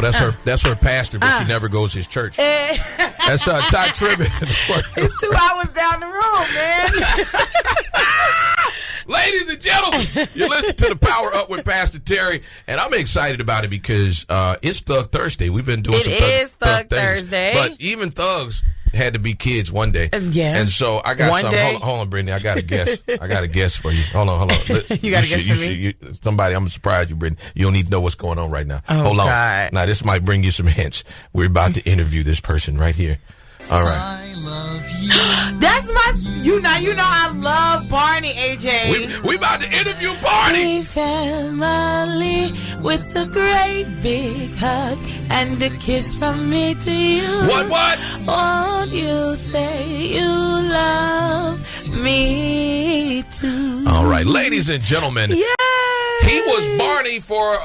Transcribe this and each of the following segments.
No, that's her pastor, but she never goes to his church. That's Ty Tribbett. It's 2 hours down the road, man. Ladies and gentlemen, you listen to the Power Up with Pastor Terry, and I'm excited about it because it's Thug Thursday. We've been doing Thug things, Thursday, but even thugs had to be kids one day. Yeah. And so I got something. Hold on, Brittany. I got a guess. for you. Hold on. You got a guess for me? Somebody, I'm going to surprise you, Brittany. You don't need to know what's going on right now. Oh, hold on. God. Now, this might bring you some hints. We're about to interview this person right here. All right. I love you. That's you know I love Barney, AJ. We about to interview Barney. Family with a great big hug and a kiss from me to you. What? Won't you say you love me too? All right, ladies and gentlemen. Yay! He was Barney for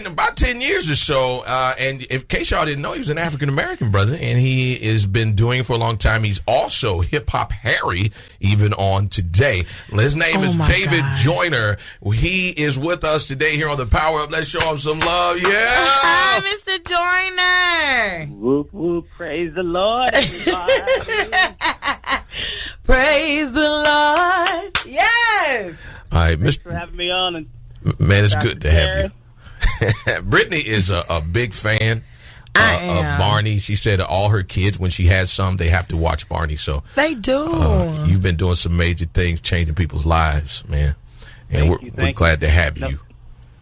about 10 years or so. And in case y'all didn't know, he was an African-American brother, and he has been doing it for a long time. He's also Hip-Hop Harry, even on today. His name is David Joyner. He is with us today here on the Power Up. Let's show him some love. Yeah. Hi, Mr. Joyner. Whoop, whoop, praise the Lord. Praise the Lord. Yes. All right, Thanks for having me on. And man, it's good to have you. Brittany is a big fan of Barney. She said all her kids, when she has some, they have to watch Barney. So they do. You've been doing some major things, changing people's lives, man. And we're glad to have you.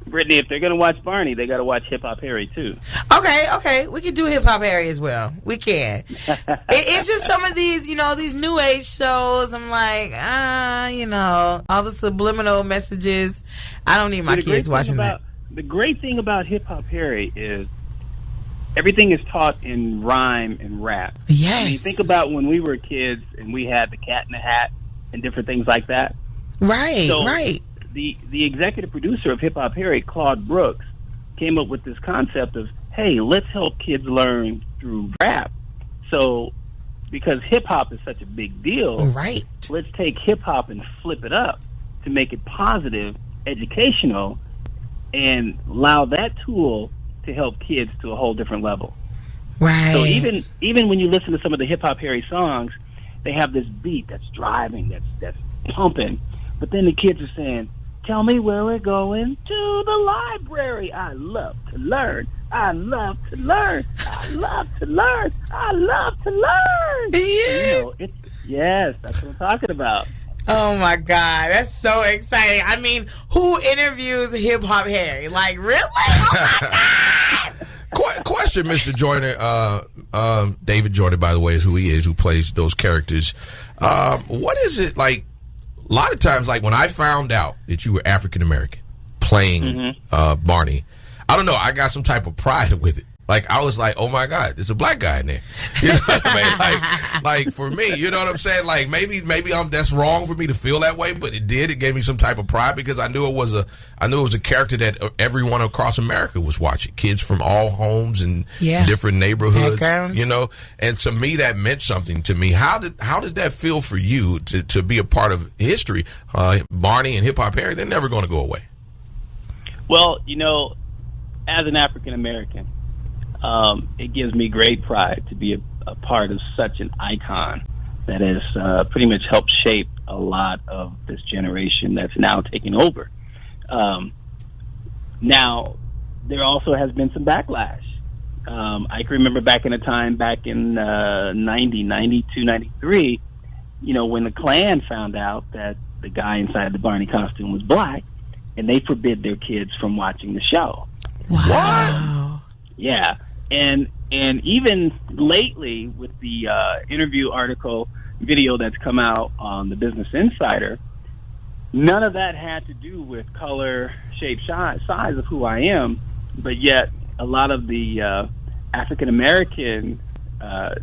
Brittany, if they're going to watch Barney, they got to watch Hip Hop Harry, too. Okay. We can do Hip Hop Harry as well. We can. It's just some of these, these new age shows. I'm like, all the subliminal messages. I don't need my kids watching that. The great thing about Hip Hop Harry is everything is taught in rhyme and rap. Yes. I mean, think about when we were kids and we had the Cat in the Hat and different things like that. Right. The executive producer of Hip Hop Harry, Claude Brooks, came up with this concept of, hey, let's help kids learn through rap. So, because hip hop is such a big deal, right? Let's take hip hop and flip it up to make it positive, educational, and allow that tool to help kids to a whole different level. Right. So even when you listen to some of the Hip Hop Harry songs, they have this beat that's driving, that's pumping, but then the kids are saying, tell me where we're going. To the library. I love to learn. I love to learn. I love to learn. I love to learn. Yeah. Yes, that's what I'm talking about. Oh my God, that's so exciting. I mean, who interviews Hip Hop Harry? Like, really? Oh my God! Question, Mr. Joyner. David Joyner, by the way, is who he is, who plays those characters. What is it like? A lot of times, like when I found out that you were African American playing Barney, I don't know, I got some type of pride with it. Like, I was like, oh my God, there's a black guy in there. You know what I mean? Like for me, you know what I'm saying? Like maybe that's wrong for me to feel that way, but it did. It gave me some type of pride because I knew it was a character that everyone across America was watching. Kids from all homes and different neighborhoods, you know. And to me, that meant something to me. How does that feel for you to be a part of history? Barney and Hip Hop Harry, they're never going to go away. Well, as an African American, it gives me great pride to be a part of such an icon that has pretty much helped shape a lot of this generation that's now taking over. Now, there also has been some backlash. I can remember back in 90, 92, 93, when the Klan found out that the guy inside the Barney costume was black, and they forbid their kids from watching the show. Wow. What? Yeah. And even lately with the interview article video that's come out on the Business Insider, none of that had to do with color, shape, size of who I am, but yet a lot of the African-American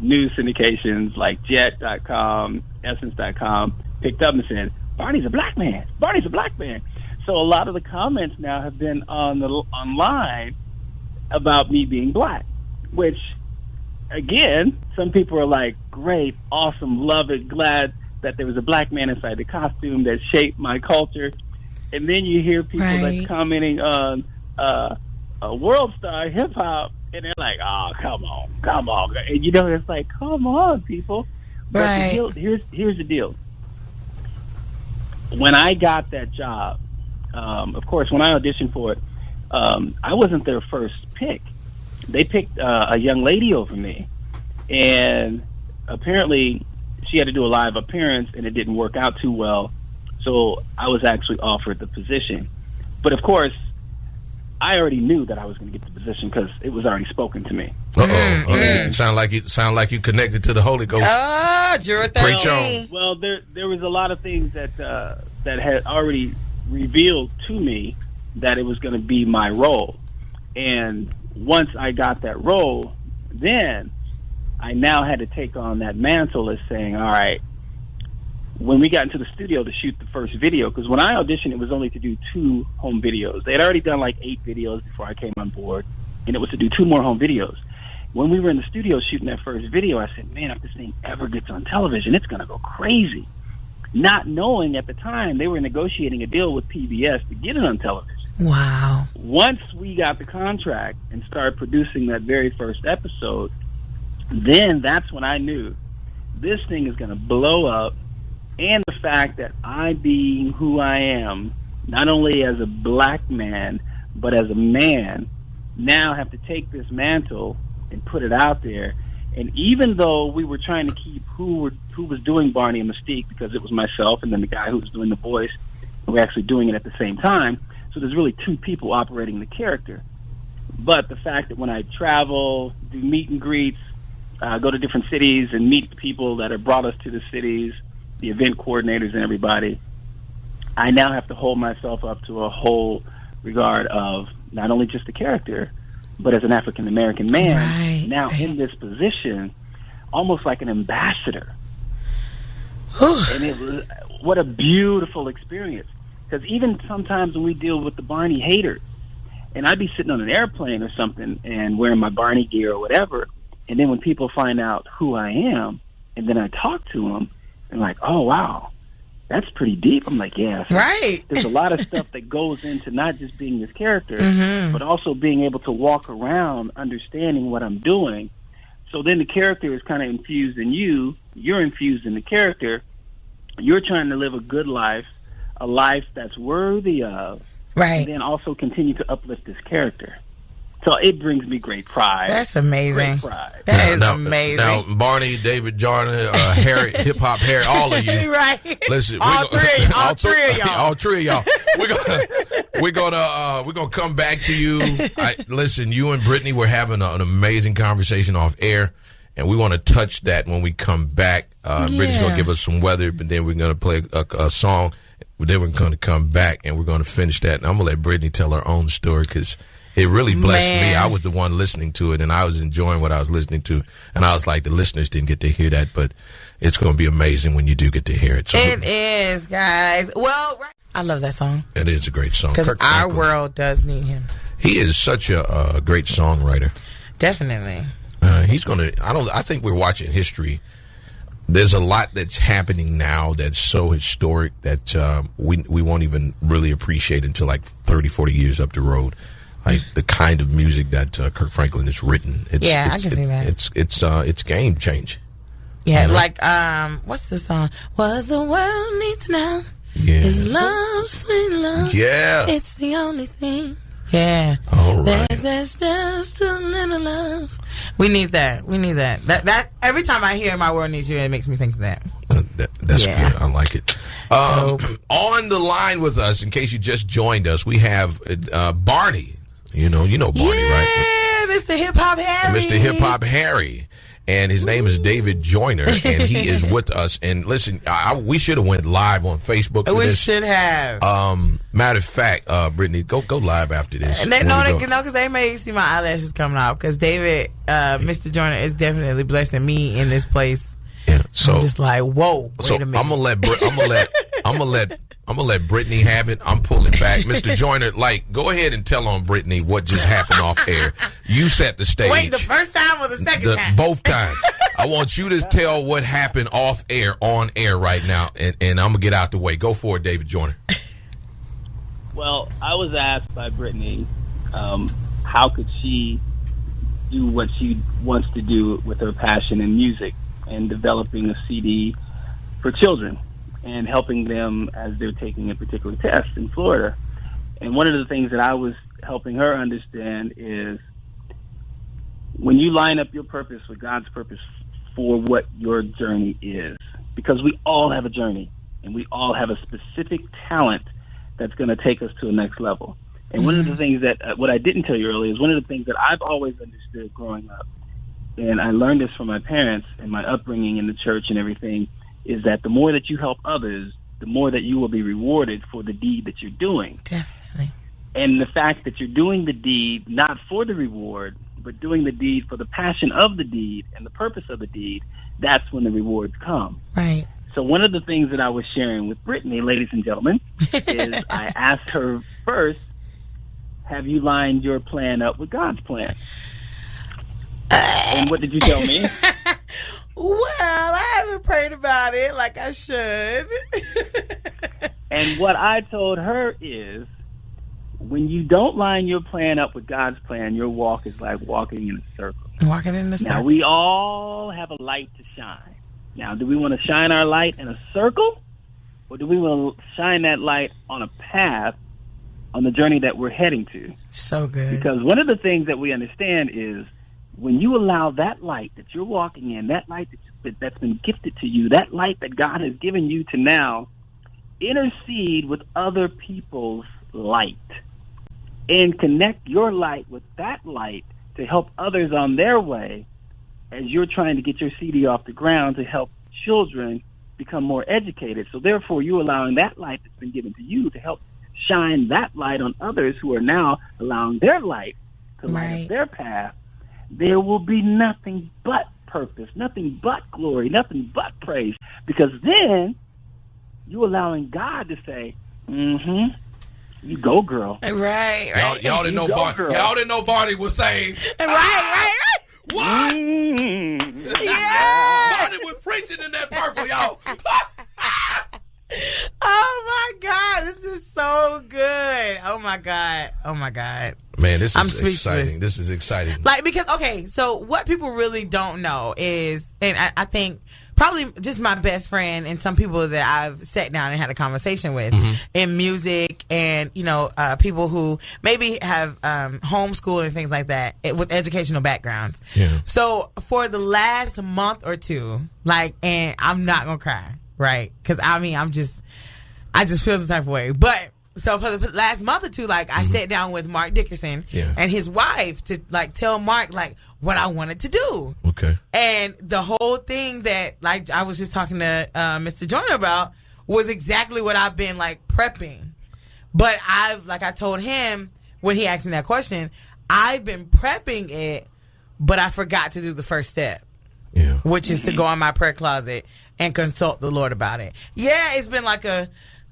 news syndications like Jet.com, Essence.com picked up and said, Barney's a black man. Barney's a black man. So a lot of the comments now have been online about me being black, which, again, some people are like, great, awesome, love it, glad that there was a black man inside the costume that shaped my culture. And then you hear people that's commenting on, a world star hip hop, and they're like, "Oh, come on," and it's like, "Come on, people." But Right. here's the deal. When I got that job, of course, when I auditioned for it, I wasn't their first pick. They picked a young lady over me, and apparently she had to do a live appearance, and it didn't work out too well. So I was actually offered the position. But of course, I already knew that I was going to get the position because it was already spoken to me. Okay. Sound like you connected to the Holy Ghost. Juror Preach 13. on. Well, there was a lot of things that had already revealed to me that it was going to be my role. And once I got that role, then I now had to take on that mantle as saying, all right, when we got into the studio to shoot the first video, because when I auditioned, it was only to do 2 home videos. They had already done like 8 videos before I came on board, and it was to do 2 more home videos. When we were in the studio shooting that first video, I said, man, if this thing ever gets on television, it's going to go crazy. Not knowing at the time they were negotiating a deal with PBS to get it on television. Wow. Once we got the contract and started producing that very first episode, then that's when I knew this thing is going to blow up. And the fact that I, being who I am, not only as a black man, but as a man, now have to take this mantle and put it out there. And even though we were trying to keep who was doing Barney and Mystique, because it was myself and then the guy who was doing the voice, and we're actually doing it at the same time, so there's really 2 people operating the character. But the fact that when I travel, do meet and greets, go to different cities and meet the people that have brought us to the cities, the event coordinators and everybody, I now have to hold myself up to a whole regard of not only just the character, but as an African American man, in this position, almost like an ambassador. And it was, what a beautiful experience. Because even sometimes when we deal with the Barney haters, and I'd be sitting on an airplane or something and wearing my Barney gear or whatever, and then when people find out who I am, and then I talk to them, and like, oh, wow, that's pretty deep. I'm like, yeah. Right. There's a lot of stuff that goes into not just being this character, but also being able to walk around understanding what I'm doing. So then the character is kind of infused in you. You're infused in the character. You're trying to live a good life, a life that's worthy of, and then also continue to uplift this character. So it brings me great pride. That's amazing. Great pride. That is amazing. Now, Barney, David, Joyner, Harry, Hip Hop Harry, all of you. Right. Listen, all three of y'all. All 3 of y'all. We're gonna come back to you. Listen, you and Brittany were having an amazing conversation off air, and we want to touch that when we come back. Brittany's gonna give us some weather, but then we're gonna play a song. Then we're gonna come back and we're gonna finish that. And I'm gonna let Brittany tell her own story because it really blessed me. I was the one listening to it, and I was enjoying what I was listening to. And I was like, the listeners didn't get to hear that, but it's going to be amazing when you do get to hear it. So, it is, guys. Well, I love that song. It is a great song. Because our world does need him. He is such a great songwriter. Definitely. He's going to, I think we're watching history. There's a lot that's happening now that's so historic that we won't even really appreciate until like 30, 40 years up the road. Like the kind of music that Kirk Franklin has written. I can see that. It's game change. Yeah, you know? Like what's the song? What the world needs now is love, sweet love. Yeah, it's the only thing. Yeah, all right. There's just a little love. We need that. That every time I hear "My World Needs You," it makes me think of that. That's good. I like it. On the line with us, in case you just joined us, we have Barney. You know Barney, right? Yeah, Mr. Hip Hop Harry. Mr. Hip Hop Harry. And his name is David Joyner, and he is with us. And listen, we should have went live on Facebook for we this. Should have. Matter of fact, Brittany, go live after this. Because they may see my eyelashes coming out. Because David, Mr. Joyner, is definitely blessing me in this place. Yeah. So I'm just like, whoa. Wait a minute. I'm gonna let Brittany have it. I'm pulling back. Mr. Joyner, go ahead and tell on Brittany what just happened off air. You set the stage. Wait, the first time or the second time? Both times. I want you to tell what happened off air, on air right now, and I'm gonna get out the way. Go for it, David Joyner. Well, I was asked by Brittany how could she do what she wants to do with her passion in music and developing a CD for children and helping them as they're taking a particular test in Florida. And one of the things that I was helping her understand is when you line up your purpose with God's purpose for what your journey is, because we all have a journey and we all have a specific talent that's going to take us to the next level. And one of the things that, what I didn't tell you earlier, is one of the things that I've always understood growing up, and I learned this from my parents and my upbringing in the church and everything, is that the more that you help others, the more that you will be rewarded for the deed that you're doing. Definitely. And the fact that you're doing the deed not for the reward, but doing the deed for the passion of the deed and the purpose of the deed, that's when the rewards come. Right. So one of the things that I was sharing with Brittany, ladies and gentlemen, is I asked her first, have you lined your plan up with God's plan? And what did you tell me? Well, I haven't prayed about it like I should. And what I told her is, when you don't line your plan up with God's plan, your walk is like walking in a circle. Walking in a circle. Now, we all have a light to shine. Now, do we want to shine our light in a circle? Or do we want to shine that light on a path on the journey that we're heading to? So good. Because one of the things that we understand is when you allow that light that you're walking in, that light that's been gifted to you, that light that God has given you to now intercede with other people's light and connect your light with that light to help others on their way as you're trying to get your CD off the ground to help children become more educated. So therefore, you allowing that light that's been given to you to help shine that light on others who are now allowing their light to light up their path. There will be nothing but purpose, nothing but glory, nothing but praise, because then you allowing God to say, you go, girl. Right. Y'all didn't know y'all didn't know Barney was saying. Right. What? Yeah. Barney was preaching in that purple, y'all. Oh my God, this is so good. Oh my God. Man, this is I'm speechless. exciting. This is exciting. Like, because, okay, so what people really don't know is, and I think probably just my best friend and some people that I've sat down and had a conversation with in music and, people who maybe have homeschool and things like that with educational backgrounds. Yeah. So for the last month or two, and I'm not going to cry, right? Because, I just feel some type of way. But so for the last month or two, I sat down with Mark Dickerson and his wife to tell Mark what I wanted to do. Okay. And the whole thing that I was just talking to Mr. Joyner about was exactly what I've been prepping. But I told him when he asked me that question, I've been prepping it, but I forgot to do the first step. Yeah. Which is to go in my prayer closet and consult the Lord about it. Yeah, it's been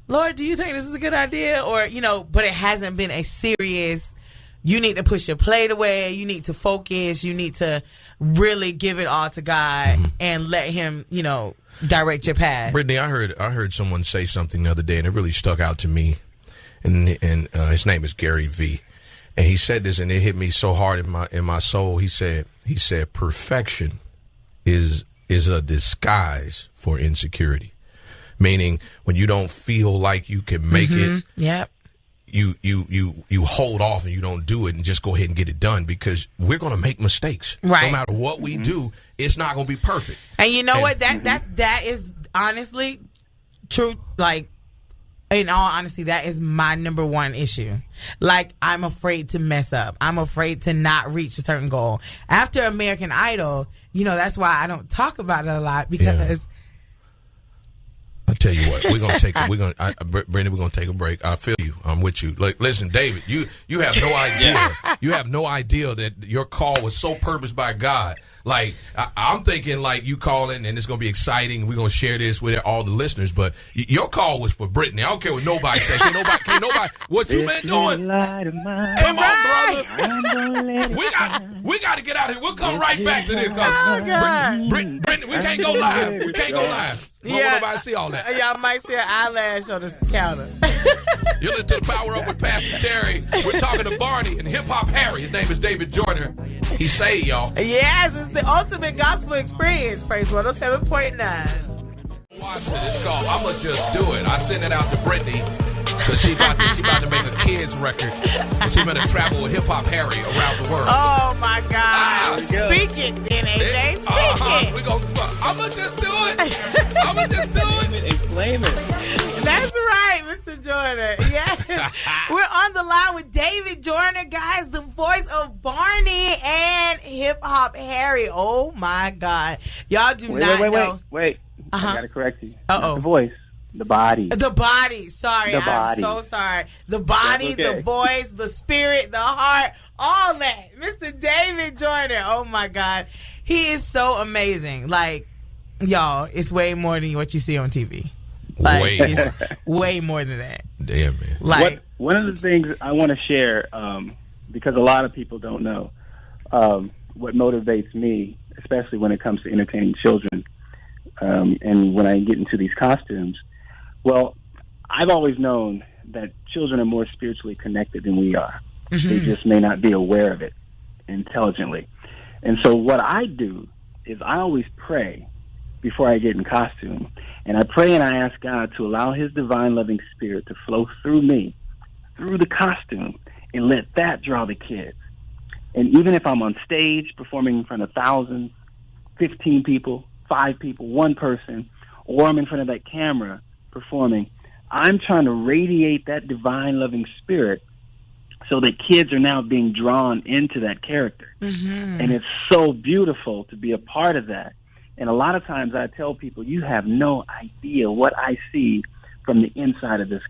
Lord, do you think this is a good idea? Or, but it hasn't been a serious, you need to push your plate away, you need to focus, you need to really give it all to God and let him, direct your path. Brittany, I heard someone say something the other day and it really stuck out to me. And his name is Gary V. And he said this and it hit me so hard in my soul. He said perfection is a disguise for insecurity. Meaning when you don't feel like you can make it, you hold off and you don't do it and just go ahead and get it done because we're going to make mistakes. Right. No matter what we do, it's not going to be perfect. And you know what? That is honestly true. In all honesty, that is my number one issue. I'm afraid to mess up. I'm afraid to not reach a certain goal. After American Idol, that's why I don't talk about it a lot because I'll tell you what, Brandon, we're gonna take a break. I feel you. I'm with you. Listen, David, you have no idea. You have no idea that your call was so purposed by God. I'm thinking you calling and it's gonna be exciting. We're gonna share this with all the listeners. But your call was for Brittany. I don't care what nobody says. Can't nobody. What you been doing? Come on, brother. We got to get out of here. We'll come right back to this. Brittany, we can't go live. You don't want nobody to see all that. Y'all might see an eyelash on the counter. You listen to the Power Up with Pastor Terry. We're talking to Barney and Hip Hop Harry. His name is David Joyner. He saved y'all. Yes, it's the ultimate gospel experience. Praise 107.9. Watch it. It's called I'ma Just Do It. I sent it out to Brittany because she about to make a kids record. She's going to travel with Hip Hop Harry around the world. Oh my God! Speak it, then AJ. Speak it. We gonna. I'ma just do it. I'ma just do it. Explain it. That's right, Mr. Joyner. Yes. We're on the line with David Joyner, guys, the voice of Barney and Hip Hop Harry. Oh my God, y'all do not know. Wait. I gotta correct you. Uh-oh. The voice. The body. The body. Sorry, the body. I'm so sorry. The body, okay. the voice, the spirit, the heart, all that. Mr. David Joyner. Oh my God. He is so amazing. Like, y'all, it's way more than what you see on TV. Like, it's way more than that. Damn, man. Like, one of the things I want to share, because a lot of people don't know, what motivates me, especially when it comes to entertaining children, and when I get into these costumes. Well, I've always known that children are more spiritually connected than we are. Mm-hmm. They just may not be aware of it intelligently. And so what I do is I always pray before I get in costume. And I pray and I ask God to allow his divine loving spirit to flow through me, through the costume, and let that draw the kids. And even if I'm on stage performing in front of thousands, 15 people, 5 people, 1 person, or I'm in front of that camera performing, I'm trying to radiate that divine loving spirit so that kids are now being drawn into that character. Mm-hmm. And it's so beautiful to be a part of that. And a lot of times I tell people, you have no idea what I see from the inside of this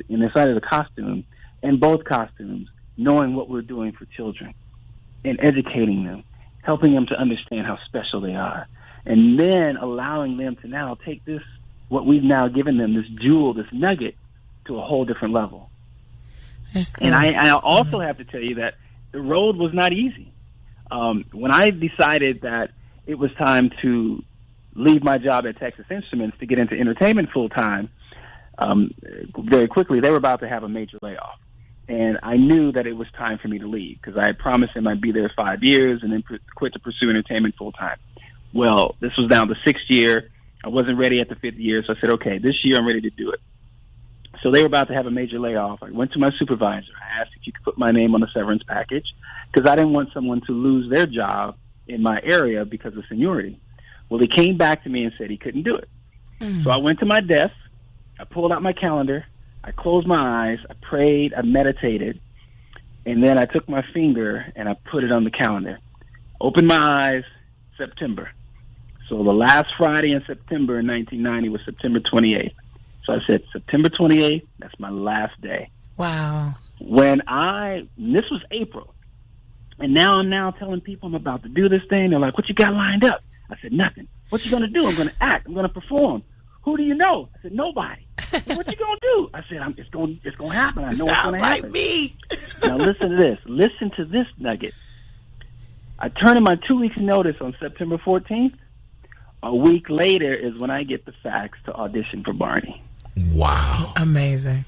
inside of the costume, and both costumes, knowing what we're doing for children and educating them, helping them to understand how special they are, and then allowing them to now take this, what we've now given them, this jewel, this nugget, to a whole different level. And I also have to tell you that the road was not easy. When I decided that it was time to leave my job at Texas Instruments to get into entertainment full-time, very quickly, they were about to have a major layoff. And I knew that it was time for me to leave because I had promised them I'd be there 5 years and then quit to pursue entertainment full-time. Well, this was now the 6th year. I wasn't ready at the 5th year, so I said, okay, this year I'm ready to do it. So they were about to have a major layoff. I went to my supervisor. I asked if you could put my name on the severance package because I didn't want someone to lose their job in my area because of seniority. Well, he came back to me and said he couldn't do it. So I went to my desk. I pulled out my calendar. I closed my eyes. I prayed. I meditated. And then I took my finger and I put it on the calendar. Opened my eyes, September. So the last Friday in September in 1990 was September 28th. So I said, September 28th, that's my last day. Wow. This was April. And now I'm telling people I'm about to do this thing. They're like, what you got lined up? I said, nothing. What you going to do? I'm going to act. I'm going to perform. Who do you know? I said, nobody. What you going to do? I said, it's going to happen. I know what's going to happen. Like me. Now listen to this. Listen to this nugget. I turn in my 2 weeks notice on September 14th. A week later is when I get the fax to audition for Barney. Wow. Amazing.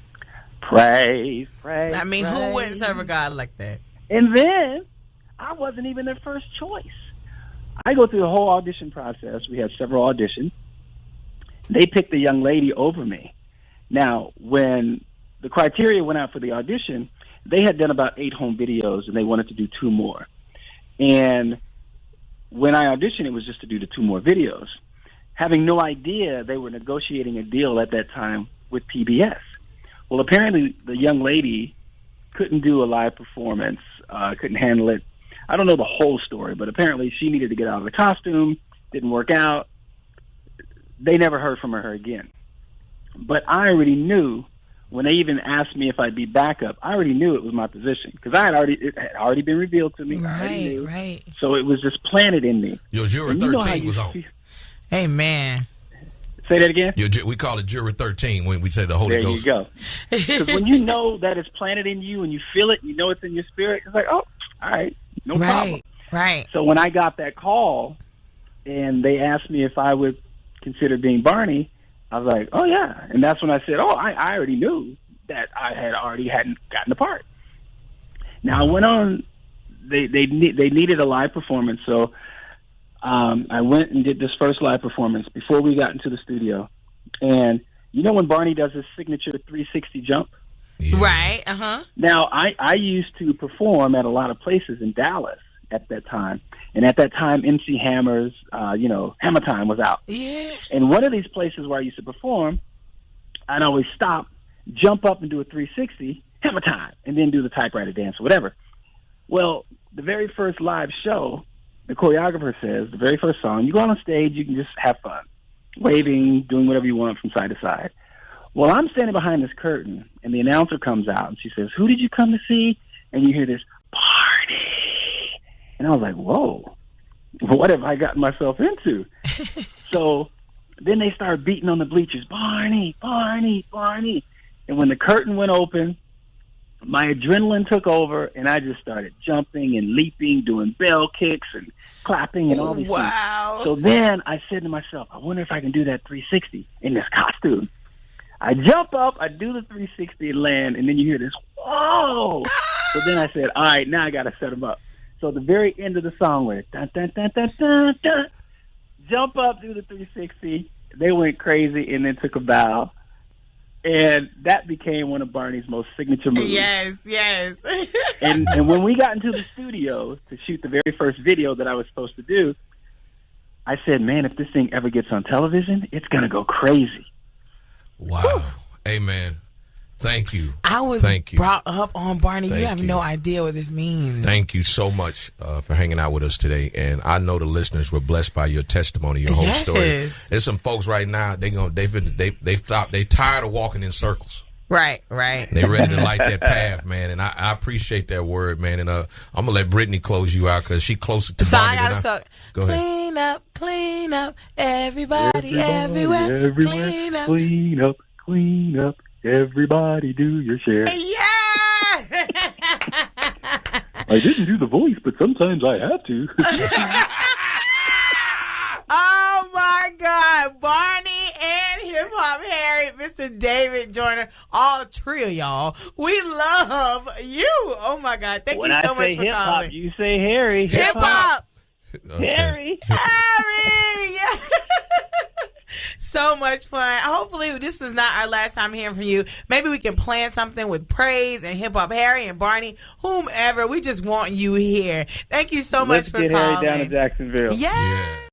Praise. I mean, praise. Who wouldn't serve a God like that? And then I wasn't even their first choice. I go through the whole audition process. We had several auditions. They picked the young lady over me. Now, when the criteria went out for the audition, they had done about 8 home videos, and they wanted to do 2 more. And when I auditioned, it was just to do the 2 more videos. Having no idea they were negotiating a deal at that time with PBS. Well, apparently the young lady couldn't do a live performance, couldn't handle it. I don't know the whole story, but apparently she needed to get out of the costume, didn't work out. They never heard from her again. But I already knew, when they even asked me if I'd be backup, I already knew it was my position because it had already been revealed to me. Right. So it was just planted in me. Your Juror 13 was on. Amen. Say that again? We call it Juror 13 when we say the Holy Ghost. There you go. Because when you know that it's planted in you and you feel it, you know it's in your spirit, it's like, oh, all right, no problem. Right. So when I got that call and they asked me if I would consider being Barney, I was like, oh, yeah. And that's when I said, oh, I already knew that I hadn't gotten the part. Now, I went on, they needed a live performance, so I went and did this first live performance before we got into the studio. And you know when Barney does his signature 360 jump? Yeah. Right, uh-huh. Now, I used to perform at a lot of places in Dallas at that time. And at that time, MC Hammer's, Hammer Time was out. Yeah. And one of these places where I used to perform, I'd always stop, jump up and do a 360, Hammer Time, and then do the typewriter dance or whatever. Well, the very first live show, the choreographer says, the very first song, you go on stage, you can just have fun, waving, doing whatever you want from side to side. Well, I'm standing behind this curtain, and the announcer comes out, and she says, who did you come to see? And you hear this, Barney. And I was like, whoa, what have I gotten myself into? So then they started beating on the bleachers, Barney, Barney, Barney. And when the curtain went open, my adrenaline took over, and I just started jumping and leaping, doing bell kicks and clapping and all these things. So then I said to myself, I wonder if I can do that 360 in this costume. I jump up, I do the 360 and land, and then you hear this, whoa! So then I said, all right, now I got to set them up. So the very end of the song went, dun, dun, dun, dun, dun, dun. Jump up, do the 360. They went crazy and then took a bow. And that became one of Barney's most signature moves. Yes. And when we got into the studio to shoot the very first video that I was supposed to do, I said, man, if this thing ever gets on television, it's going to go crazy. Wow. Whew. Amen. Thank you. I was brought up on Barney. You have no idea what this means. Thank you so much for hanging out with us today. And I know the listeners were blessed by your testimony, your whole story. There's some folks right now, they tired of walking in circles. Right. They ready to light that path, man. And I appreciate that word, man. And I'm gonna let Brittany close you out because she closer to Barney than I. Go ahead. Clean up, everybody everywhere. Clean up. Everybody do your share. Yeah! I didn't do the voice, but sometimes I have to. Oh, my God. Barney and Hip Hop Harry, Mr. David Joyner, all three of y'all. We love you. Oh, my God. Thank you so much for hip-hop, calling. you say Harry. Hip-hop. Okay. Harry. Yeah. So much fun. Hopefully this was not our last time hearing from you. Maybe we can plan something with Praise and Hip Hop Harry and Barney, whomever. We just want you here. Thank you so much for calling. Let's get Harry down to Jacksonville. Yeah.